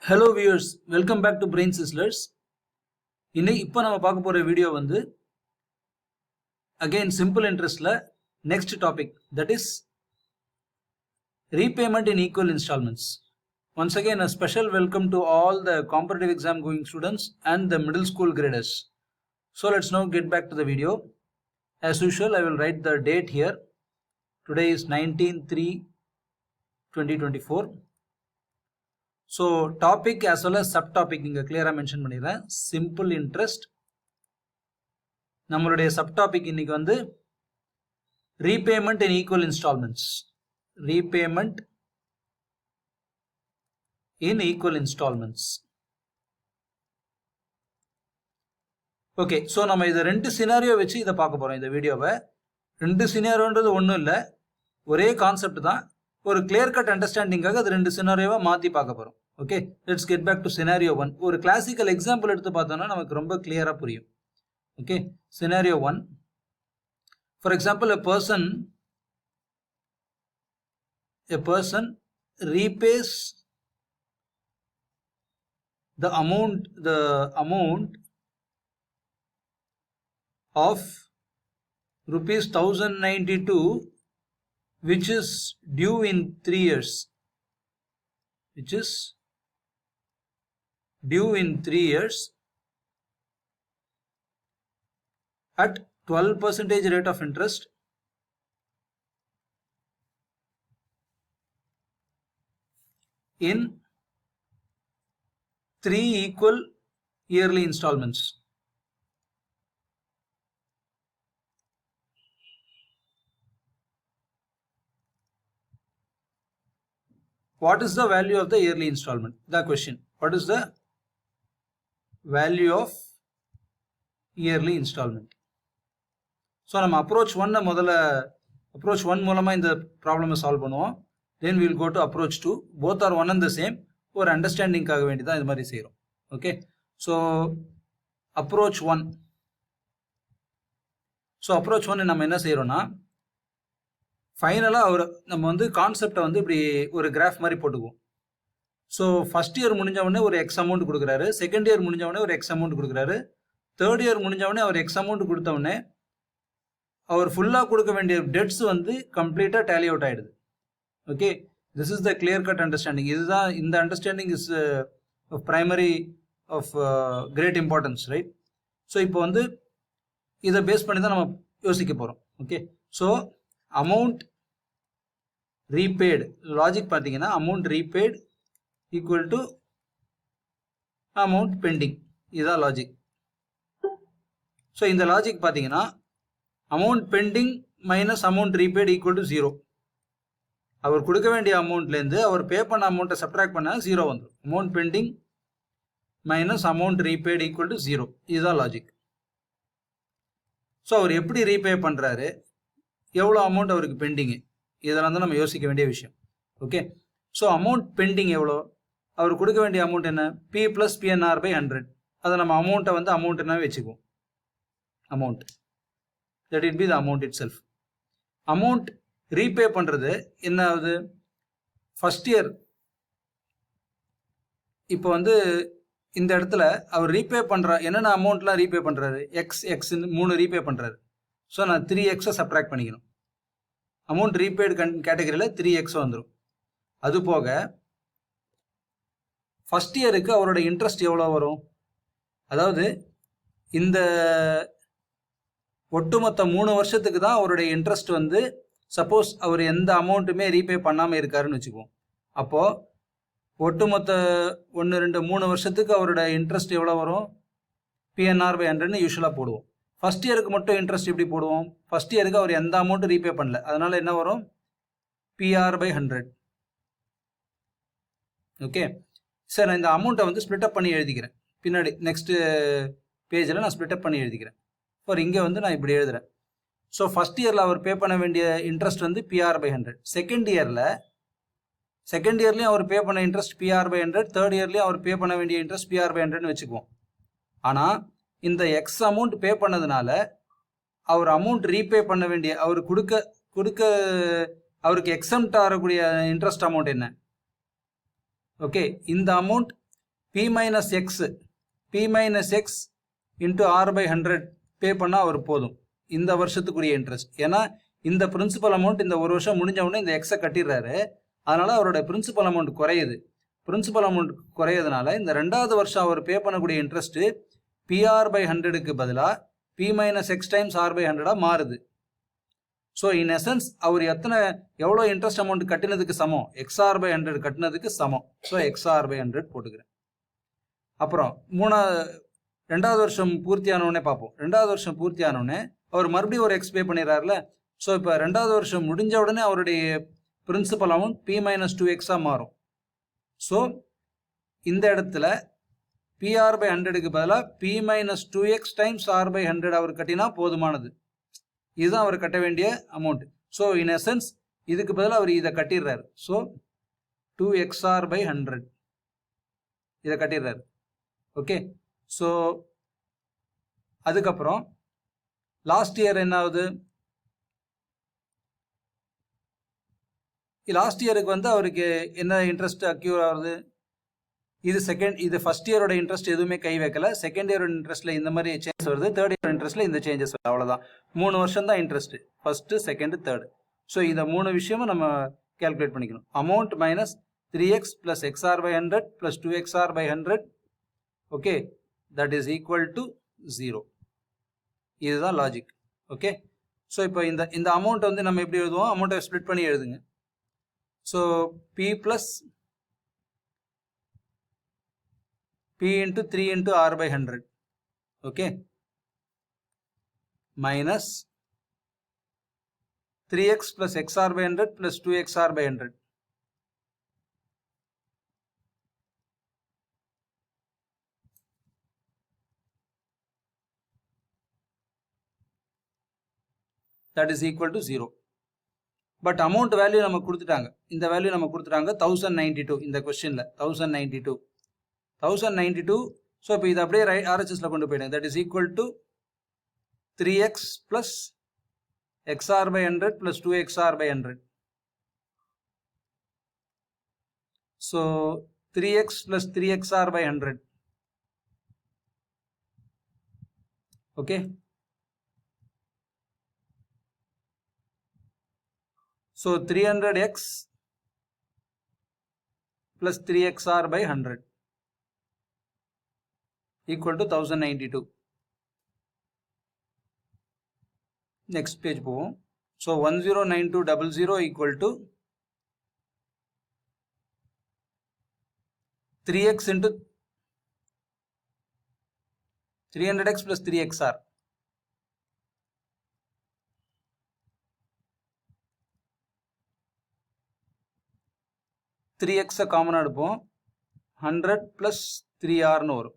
Hello viewers, welcome back to Brain Sizzlers. இப்போ நம்ம பார்க்க போற வீடியோ வந்து again simple interestல next topic, that is repayment in equal installments. Once again a special welcome to all the competitive exam going students and the middle school graders. So let's now get back to the video. As usual, I will write the date here. Today is 19/3/2024. So topic as well as subtopic இங்க clear-ஆ mention பண்ணிடுறேன். Simple interest. நம்மளுடைய subtopic இன்னைக்கு வந்து repayment in equal installments. Repayment in equal installments. Okay, so நம்ம இத ரெண்டு scenario வச்சு இத பார்க்க போறோம் இந்த வீடியோவை. ரெண்டு சினாரியோன்றது ஒண்ணும் இல்ல, ஒரே கான்செப்ட் தான். ஒரு கிளியர் கட் அண்டர்ஸ்டாண்டிங்காக அது ரெண்டு சினாரியோவை மாத்தி பார்க்க போறோம். Okay, let's get back to scenario 1. ஒரு கிளாசிக்கல் எக்ஸாம்பிள் எடுத்து பார்த்தோம்னா நமக்கு ரொம்ப கிளியரா புரியும். Okay, scenario 1. For example, a person repays the amount of rupees 1092 which is due in 3 years, at 12% rate of interest in 3 equal yearly installments. What is the value of the yearly installment? The question. What is the value of yearly installment? So நம்ம approach 1 முதல்ல approach 1 மூலமா இந்த ப்ராப்ளமை solve பண்ணுவோம். Then we will go to approach 2. Both are one and the same. ஒரு அண்டர்ஸ்டாண்டிங்காக வேண்டி தான் இது மாதிரி செய்கிறோம். Okay, so approach 1. So approach 1 நம்ம என்ன செய்கிறோம்னா, ஃபைனலாக நம்ம வந்து கான்செப்டை வந்து இப்படி ஒரு கிராஃப் மாதிரி போட்டுக்குவோம். ஸோ ஃபர்ஸ்ட் இயர் முடிஞ்சவொடனே ஒரு எக்ஸ் அமௌண்ட் கொடுக்குறாரு, செகண்ட் இயர் முடிஞ்சவொடனே ஒரு எக்ஸ் அமௌண்ட் கொடுக்குறாரு, தேர்ட் இயர் முடிஞ்சவொடனே அவர் எக்ஸ் அமௌண்ட் கொடுத்தவொடனே அவர் ஃபுல்லாக கொடுக்க வேண்டிய டெட்ஸ் வந்து கம்ப்ளீட்டாக டேலி அவுட் ஆகிடுது. Okay, this is the clear cut understanding. இதுதான், இந்த understanding is primary of great importance, right? So இப்போ வந்து இதை பேஸ் பண்ணி தான் நம்ம யோசிக்க போகிறோம். Okay, so amount repaid logic பார்த்தீங்கன்னா, amount repaid equal to amount pending, இதுதான் லாஜிக். ஸோ இந்த லாஜிக் பார்த்தீங்கன்னா, amount pending minus amount repaid equal to 0. அவர் கொடுக்க வேண்டிய அமௌண்ட்லேருந்து அவர் பே பண்ண அமௌண்ட்டை சப்ட்ராக்ட் பண்ணால் 0 வந்துடும். Amount pending minus amount repaid equal to 0, இதுதான் லாஜிக். ஸோ அவர் எப்படி ரீபே பண்ணுறாரு, எவ்வளோ அமௌண்ட் அவருக்கு பெண்டிங்கு, இதெல்லாம் தான் நம்ம யோசிக்க வேண்டிய விஷயம். ஓகே, ஸோ அமௌண்ட் பெண்டிங் எவ்வளோ, அவர் கொடுக்க வேண்டிய அமௌண்ட் என்ன, P + PNR/100. அதை நம்ம அமௌண்ட்டை வந்து அமௌண்ட் என்ன வச்சுக்குவோம், amount, that it be the amount it self. Amount repay பண்ணுறது என்ன ஆகுது, ஃபர்ஸ்ட் இயர் இப்போ வந்து இந்த இடத்துல அவர் ரீபே பண்ணுற என்னென்ன அமௌண்ட்லாம் ரீபே பண்ணுறாரு, எக்ஸ்ன்னு 3 ரீபே பண்ணுறாரு. ஸோ நான் 3x சப்ட்ராக்ட் பண்ணிக்கணும். அமௌண்ட் ரீபேடு கேட்டகரியில் 3x வந்துடும். அது போக ஃபர்ஸ்ட் இயருக்கு அவரோட இன்ட்ரெஸ்ட் எவ்வளோ வரும், அதாவது இந்த ஒட்டுமொத்த 3 வருஷத்துக்கு தான் அவருடைய இன்ட்ரெஸ்ட் வந்து, சப்போஸ் அவர் எந்த அமௌண்ட்டுமே ரீபே பண்ணாமல் இருக்காருன்னு வச்சுக்குவோம். அப்போது ஒட்டுமொத்த 1, 2, 3 வருஷத்துக்கு அவரோட இன்ட்ரெஸ்ட் எவ்வளோ வரும், PNR/100ன்னு யூஸ்வலாக போடுவோம். ஃபர்ஸ்ட் இயருக்கு மட்டும் இன்ட்ரெஸ்ட் எப்படி போடுவோம், ஃபர்ஸ்ட் இயருக்கு அவர் எந்த அமௌண்ட்டும் ரீபே பண்ணல, அதனால என்ன வரும், PR/100. ஓகே சார், நான் இந்த அமௌண்ட்டை வந்து ஸ்ப்ளிட் அப் பண்ணி எழுதிக்கிறேன், பின்னாடி நெக்ஸ்ட் பேஜில் நான் ஸ்ப்ளிட் அப் பண்ணி எழுதிக்கிறேன். ஃபார் இங்கே வந்து நான் இப்படி எழுதுறேன். ஸோ ஃபர்ஸ்ட் இயரில் அவர் பே பண்ண வேண்டிய இன்ட்ரெஸ்ட் வந்து PR/100. செகண்ட் இயர்லேயும் அவர் பே பண்ண இன்ட்ரெஸ்ட் PR/100, தேர்ட் இயர்லேயும் அவர் பே பண்ண வேண்டிய இன்ட்ரெஸ்ட் PR/100ன்னு வச்சுக்குவோம். ஆனால் இந்த எக்ஸ் அமௌண்ட் பே பண்ணதுனால அவர் அமௌண்ட் ரீபே பண்ண வேண்டிய, அவர் கொடுக்க அவருக்கு எக்ஸம்ட் ஆகக்கூடிய இன்ட்ரெஸ்ட் அமௌண்ட் என்ன, ஓகே, இந்த amount P minus X into R/100 பே பண்ணால் அவர் போதும் இந்த வருஷத்துக்குரிய இன்ட்ரெஸ்ட். ஏன்னா இந்த பிரின்சிபல் அமௌண்ட் இந்த ஒரு வருஷம் முடிஞ்ச உடனே இந்த எக்ஸை கட்டிடுறாரு. அதனால அவரோட பிரின்சிபல் அமௌண்ட் குறையுது. பிரின்சிபல் அமௌண்ட் குறையதுனால இந்த 2வது வருஷம் அவர் பே பண்ணக்கூடிய இன்ட்ரெஸ்ட் PR/100க்கு பதிலாக P minus X times R/100 மாறுது. ஸோ இன் எசன்ஸ் அவர் எவ்வளோ இன்ட்ரெஸ்ட் அமௌண்ட் கட்டினதுக்கு சமம், XR/100 கட்டினதுக்கு சமம். ஸோ XR/100 போட்டுக்கிறேன். அப்புறம் 2வது வருஷம் பூர்த்தி ஆனவுடனே பார்ப்போம். 2வது வருஷம் பூர்த்தி ஆனவுடனே அவர் மறுபடியும் ஒரு எக்ஸ் பே பண்ணிடுறாருல. ஸோ இப்போ 2வது வருஷம் முடிஞ்ச உடனே அவருடைய principal amount P minus 2X மாறும். ஸோ இந்த இடத்துல PR/100க்கு பதிலாக P minus 2X times R/100 அவர் கட்டினா போதுமானது. இதுதான் அவர் கட்ட வேண்டிய அமௌண்ட். ஸோ இன் எசன்ஸ் இதுக்கு பதிலாக அவர் இதை கட்டிடுறாரு. ஸோ 2XR/100 இதை கட்டிடுறாரு. ஓகே. ஸோ அதுக்கப்புறம் லாஸ்ட் இயர் என்ன ஆகுது? லாஸ்ட் இயருக்கு வந்து அவருக்கு என்ன இன்ட்ரெஸ்ட் அக்யூர் ஆகுது? இது ஃபர்ஸ்ட் இயரோட இன்ட்ரெஸ்ட் எதுவுமே கை வைக்கல. செகண்ட் இயரோட இன்ட்ரெஸ்ட்ல இந்த மாதிரி சேஞ்ச் வருது. தேர்ட் இயர் இன்ட்ரெஸ்ட்ல இந்த சேஞ்சஸ் வருது. அவ்வளோதான். 3 வருஷம் தான் interest, first, second, third. So இந்த 3 விஷயமும் நம்ம கேல்குலேட் பண்ணிக்கணும். Amount minus 3x plus XR/100 plus 2XR/100. Okay, that is equal to 0. இதுதான் லாஜிக். ஓகே. ஸோ இப்போ இந்த அமௌண்ட் வந்து நம்ம எப்படி எழுதுவோம்? அமௌண்ட்டை ஸ்ப்ளிட் பண்ணி எழுதுங்க. So P plus P into 3 into R/100. Okay. Minus 3x plus XR/100 plus 2XR/100. That is equal to 0. But amount value நம்ம கொடுத்துட்டாங்க. இந்த வேல்யூ நம்ம கொடுத்துட்டாங்க 1092. இந்த கொஸ்டின்ல 1092. ஸோ இப்போ இது அப்படியே RHSல கொண்டு போயிடுங்க. That is equal to 3x plus XR/100 plus 2XR/100. So 3x plus 3XR/100. Okay. So 300x plus 3XR/100 equal to 1092. Next page போவோம். So 109200 equal to 3x into 300x plus 3XR. Three எக்ஸை காமனாக எடுப்போம். 100 + 3R வரும்.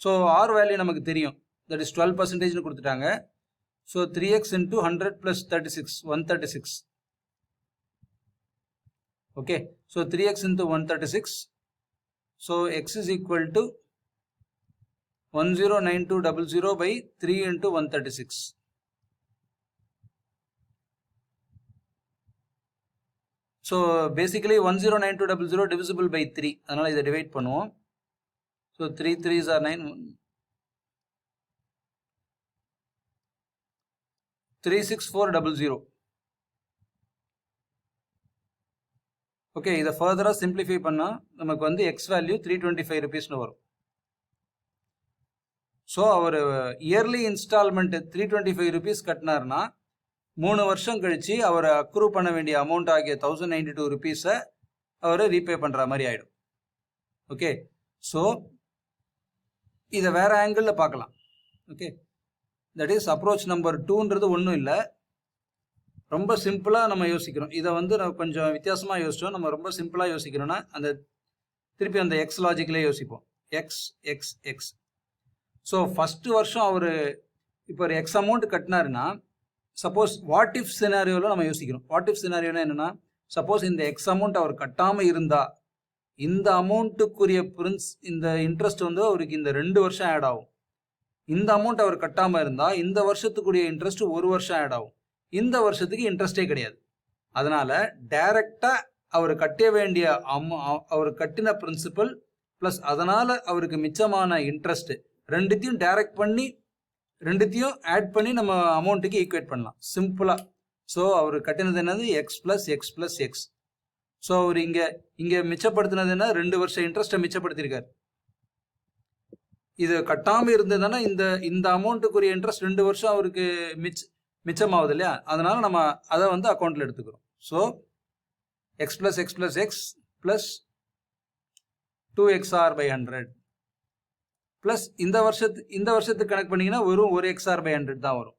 So R value நமக்கு தெரியும். That is 12% கொடுத்துட்டாங்க. So 3x into 100 plus 36, 136. Okay. So 3x into 136. So x is equal to 109200 by 3 into 136. So basically 109200 divisible by 3. அதனால் இதை divide பண்ணுவோம். So 3 3s are 9. 36400. ஓகே. இதை ஃபர்தராக சிம்பிளிஃபை பண்ணால் நமக்கு வந்து எக்ஸ் வேல்யூ 325 rupeesனு வரும். ஸோ அவர் இயர்லி இன்ஸ்டால்மெண்ட் 325 rupees கட்டினார்னா 3 வருஷம் கழிச்சு அவர் அக்ரூ பண்ண வேண்டிய அமௌண்ட் ஆகிய 1092 rupeesஐ அவர் ரீபே பண்ணுற மாதிரி ஆகிடும். ஓகே. ஸோ இதை வேற ஆங்கிளில் பார்க்கலாம். Okay. That is approach number 2ன்றது ஒன்றும் இல்லை. ரொம்ப சிம்பிளாக நம்ம யோசிக்கிறோம். இதை வந்து நம்ம கொஞ்சம் வித்தியாசமாக யோசிச்சோம். நம்ம ரொம்ப சிம்பிளாக யோசிக்கிறோன்னா திருப்பி அந்த எக்ஸ் லாஜிக்கிலே யோசிப்போம். X X X. So first வருஷம் அவர் இப்போ ஒரு எக்ஸ் அமௌண்ட் கட்டினாருன்னா, சப்போஸ் வாட் இஃப் சினாரியோவில் நம்ம யோசிக்கிறோம். வாட் இஃப் சினாரியோனா என்னென்னா, சப்போஸ் இந்த எக்ஸ் அமௌண்ட் அவர் கட்டாமல் இருந்தால் இந்த அமௌண்ட்டுக்குரிய இந்த இன்ட்ரெஸ்ட் வந்து அவருக்கு இந்த 2 வருஷம் ஆட் ஆகும். இந்த அமௌண்ட் அவர் கட்டாமல் இருந்தால் இந்த வருஷத்துக்குரிய இன்ட்ரெஸ்ட் 1 வருஷம் ஆட் ஆகும். இந்த வருஷத்துக்கு இன்ட்ரெஸ்டே கிடையாது. அதனால டைரக்டாக அவர் கட்ட வேண்டிய அவர் கட்டின பிரின்சிபல் ப்ளஸ் அதனால் அவருக்கு மிச்சமான இன்ட்ரெஸ்ட் ரெண்டுத்தையும் டைரக்ட் பண்ணி ரெண்டுத்தையும் ஆட் பண்ணி நம்ம அமௌண்ட்டுக்கு ஈக்குவேட் பண்ணலாம் சிம்பிளாக. ஸோ அவர் கட்டினது என்னது X plus X plus X. So அவர் இங்கே மிச்சப்படுத்தினது என்ன 2 வருஷம் இன்ட்ரெஸ்ட்டை மிச்சப்படுத்தியிருக்காரு. இது கட்டாமல் இருந்ததுன்னா இந்த அமௌண்ட்டுக்குரிய இன்ட்ரெஸ்ட் 2 வருஷம் அவருக்கு மிச்சமாகுது இல்லையா, அதனால நம்ம அதை வந்து அக்கௌண்ட்டில் எடுத்துக்கிறோம். So X plus X plus X plus 2xr/100 plus இந்த வருஷத்துக்கு கணக்கு பண்ணிங்கன்னா வெறும் 1xr/100 தான் வரும்.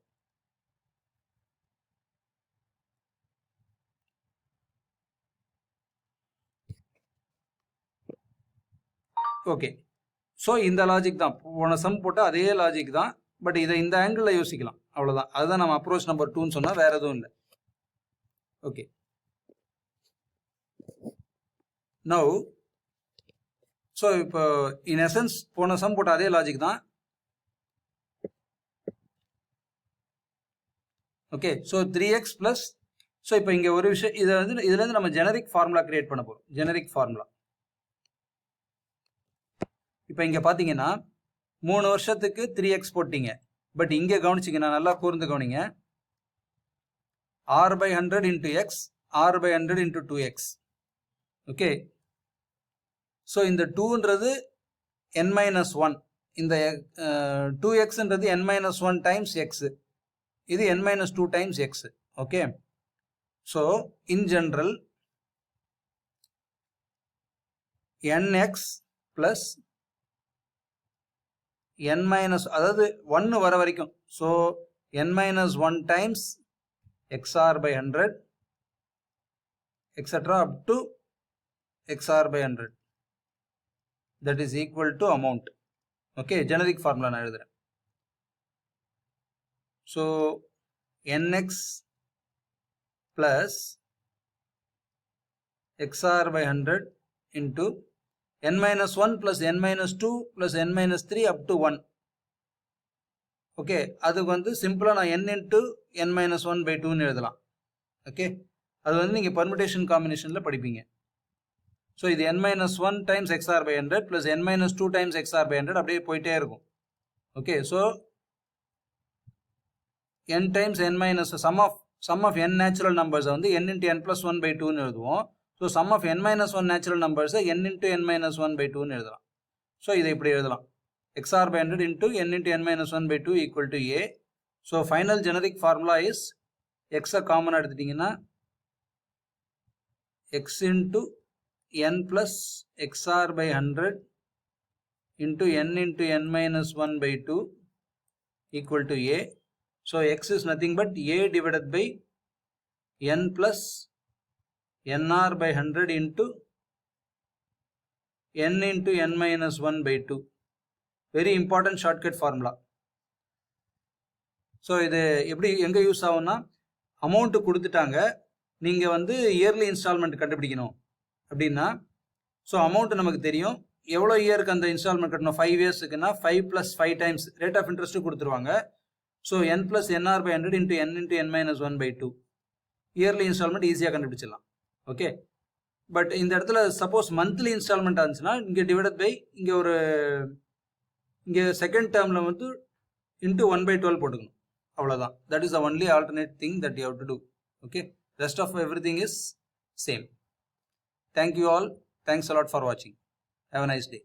ஓகே, ஸோ இந்த லாஜிக் தான் போன சம் போட்டால் அதே லாஜிக் தான், பட் இதை இந்த ஆங்கிளில் யோசிக்கலாம், அவ்வளோதான். அதுதான் நம்ம அப்ரோச் நம்பர் 2ன்னு சொன்னால், வேற எதுவும் இல்லை. ஓகே, நவ் ஸோ இப்போ இன் எசன்ஸ் போன சம் போட்ட அதே லாஜிக் தான். Okay, so 3x plus, so இப்போ இங்கே ஒரு விஷயம், இதுலேருந்து நம்ம ஜெனரிக் ஃபார்முலா கிரியேட் பண்ண போகிறோம். ஜெனரிக் ஃபார்முலா இப்போ இங்கே பார்த்தீங்கன்னா 3 வருஷத்துக்கு 3x போட்டீங்க. பட் இங்கே கவனிச்சிங்கன்னா நல்லா கூர்ந்து கவனிங்க, r/100 into X, r/100 into 2x. Okay, so இந்த 2ன்றது n-1, இந்த 2xன்றது n-1 டைம்ஸ் எக்ஸ், இது n-2 times X. Okay, so in general nx plus அதாவது 1 வர வரைக்கும், so n-1 times xr/100 etcetera up to xr/100 that is equal to amount. Okay, generic formula நான் எழுதுறேன். So nx plus xr/100 into n-1 plus n-2 plus n-3 up to 1. Okay, அதுக்கு வந்து சிம்பிளாக நான் n into n-1/2ன்னு எழுதலாம். Okay, அது வந்து நீங்கள் பர்முடேஷன் காம்பினேஷனில் படிப்பீங்க. ஸோ இது n-1 times xr/100 plus n-2 times xr/100 அப்படியே போயிட்டே இருக்கும். Okay, so n times n- sum of n natural நம்பர்ஸை வந்து n இன்ட்டு n+1/2ன்னு எழுதுவோம். So sum of n-1 natural நம்பர்ஸை n இன்ட்டு n-1/2ன்னு எழுதலாம். ஸோ இதை இப்படி எழுதலாம், xr/100 into n into n-1/2 equal to a. So final generic formula is எக்ஸை காமனாக எடுத்துட்டிங்கன்னா x into n plus xr/100 into n into n-1/2 equal to a. So x is nothing but a divided by n plus nr/100 into n into n-1/2. Very important shortcut formula. So இது எப்படி எங்கே use ஆகும்னா, amount கொடுத்துட்டாங்க, நீங்கள் வந்து yearly instalment கண்டுபிடிக்கணும் அப்படின்னா, so amount நமக்கு தெரியும், எவ்வளோ இயருக்கு அந்த இன்ஸ்டால்மெண்ட் கட்டணும், 5 இயர்ஸுக்குன்னா 5 + 5 டைம்ஸ் ரேட் ஆஃப் இன்ட்ரெஸ்ட்டு கொடுத்துருவாங்க. So n plus nr/100 into n into n-1/2 yearly installment ஈஸியாக கண்டுபிடிச்சிடலாம். ஓகே, பட் இந்த இடத்துல சப்போஸ் மந்த்லி இன்ஸ்டால்மெண்ட் ஆச்சுன்னா இங்கே டிவைட் பை இங்கே செகண்ட் டேர்மில் வந்து இன்ட்டு 1/12 போட்டுக்கணும், அவ்வளோதான். That is the only alternate thing that you have to do. Okay, rest of everything is same. Thank you all. Thanks a lot for வாட்சிங். Have a nice day.